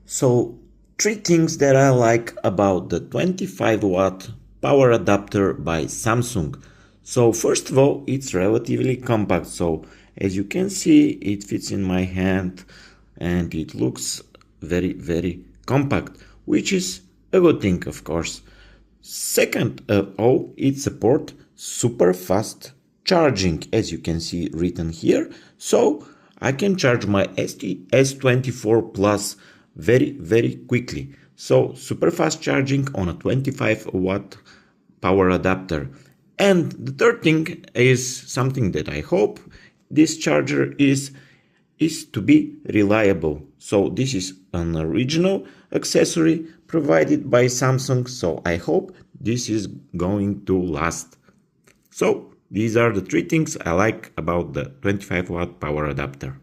So, three things that I like about the 25-watt power adapter by Samsung. So, first of all, it's relatively compact. So, as you can see, it fits in my hand and it looks very compact, which is a good thing, of course. Second of all, it supports super fast charging, as you can see written here. So I can charge my S24 Plus very quickly. So super fast charging on a 25-watt power adapter. And the third thing is something that I hope this charger is to be reliable. So this is an original accessory provided by Samsung, so I hope this is going to last. So these are the three things I like about the 25-watt power adapter.